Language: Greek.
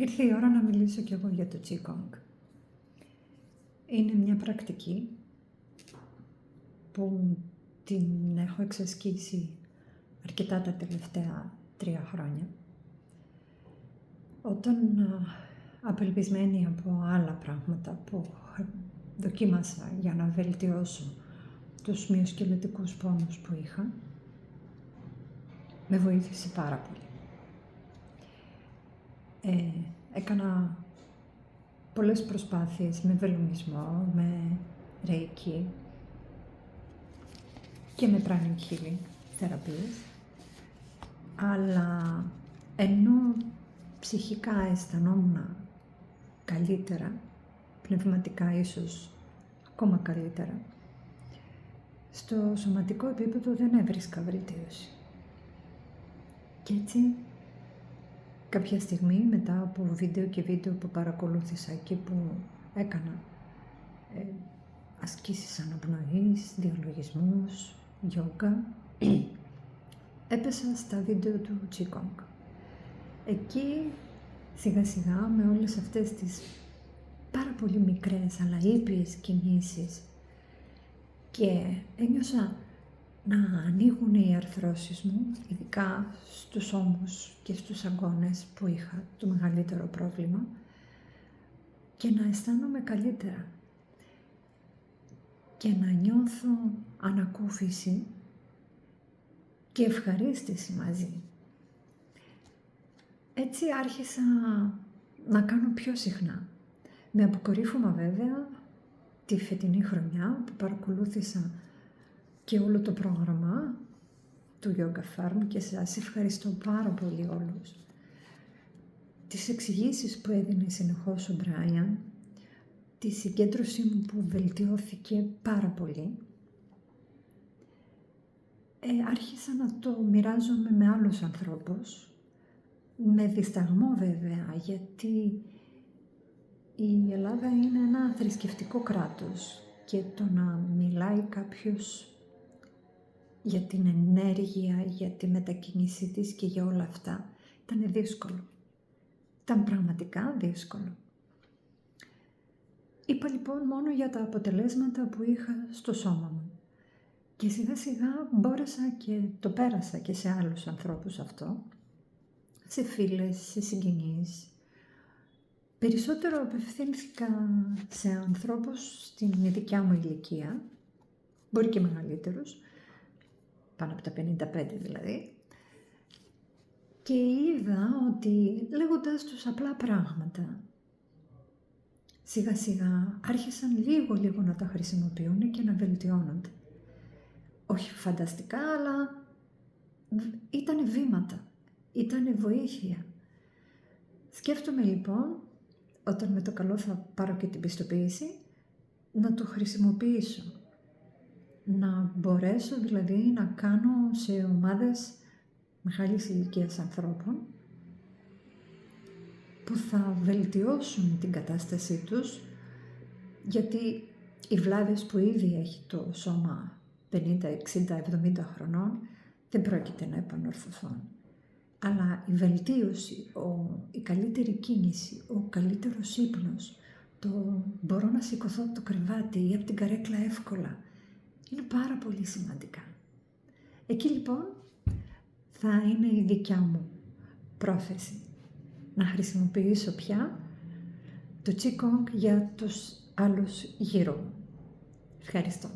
Ήρθε η ώρα να μιλήσω κι εγώ για το Qigong. Είναι μια πρακτική που την έχω εξασκήσει αρκετά τα τελευταία 3 χρόνια. Όταν απελπισμένη από άλλα πράγματα που δοκίμασα για να βελτιώσω τους μυοσκελετικούς πόνους που είχα, με βοήθησε πάρα πολύ. Έκανα πολλές προσπάθειες με βελουμισμό, με ρέικι και με pranic healing θεραπείες, αλλά ενώ ψυχικά αισθανόμουν καλύτερα, πνευματικά ίσως ακόμα καλύτερα, στο σωματικό επίπεδο δεν έβρισκα βελτίωση. Και έτσι κάποια στιγμή μετά από βίντεο και βίντεο που παρακολούθησα και που έκανα ασκήσεις αναπνοής, διαλογισμούς, γιόγκα, έπεσα στα βίντεο του Qigong. Εκεί σιγά σιγά με όλες αυτές τις πάρα πολύ μικρές αλλά ήπιες κινήσεις και ένιωσα να ανοίγουν οι αρθρώσεις μου, ειδικά στους ώμους και στους αγκώνες που είχα το μεγαλύτερο πρόβλημα, και να αισθάνομαι καλύτερα και να νιώθω ανακούφιση και ευχαρίστηση μαζί. Έτσι άρχισα να κάνω πιο συχνά. Με αποκορύφωμα βέβαια τη φετινή χρονιά που παρακολούθησα και όλο το πρόγραμμα του Yoga Farm και σας ευχαριστώ πάρα πολύ όλους. Τις εξηγήσεις που έδινε συνεχώς ο Brian, τη συγκέντρωσή μου που βελτιώθηκε πάρα πολύ, άρχισα να το μοιράζομαι με άλλους ανθρώπους, με δισταγμό βέβαια, γιατί η Ελλάδα είναι ένα θρησκευτικό κράτος και το να μιλάει κάποιος για την ενέργεια, για τη μετακίνησή της και για όλα αυτά ήταν δύσκολο. Ήταν πραγματικά δύσκολο. Είπα λοιπόν μόνο για τα αποτελέσματα που είχα στο σώμα μου και σιγά σιγά μπόρεσα και το πέρασα και σε άλλους ανθρώπους αυτό, σε φίλες, σε συγγενείς. Περισσότερο απευθύνθηκα σε ανθρώπους στην δικιά μου ηλικία, μπορεί και μεγαλύτερους, πάνω από τα 55 δηλαδή, και είδα ότι λέγοντας τους απλά πράγματα, σιγά σιγά άρχισαν λίγο να τα χρησιμοποιούν και να βελτιώνονται. Όχι φανταστικά, αλλά ήτανε βήματα, ήτανε βοήθεια. Σκέφτομαι λοιπόν, όταν με το καλό θα πάρω και την πιστοποίηση, να το χρησιμοποιήσω. Να μπορέσω δηλαδή να κάνω σε ομάδες μεγάλης ηλικίας ανθρώπων που θα βελτιώσουν την κατάστασή τους, γιατί οι βλάβες που ήδη έχει το σώμα 50, 60, 70 χρονών δεν πρόκειται να επανορθωθούν. Αλλά η βελτίωση, η καλύτερη κίνηση, ο καλύτερος ύπνος, το μπορώ να σηκωθώ από το κρεβάτι ή από την καρέκλα εύκολα, είναι πάρα πολύ σημαντικά. Εκεί λοιπόν θα είναι η δικιά μου πρόθεση να χρησιμοποιήσω πια το Qigong για τους άλλους γύρω μου. Ευχαριστώ.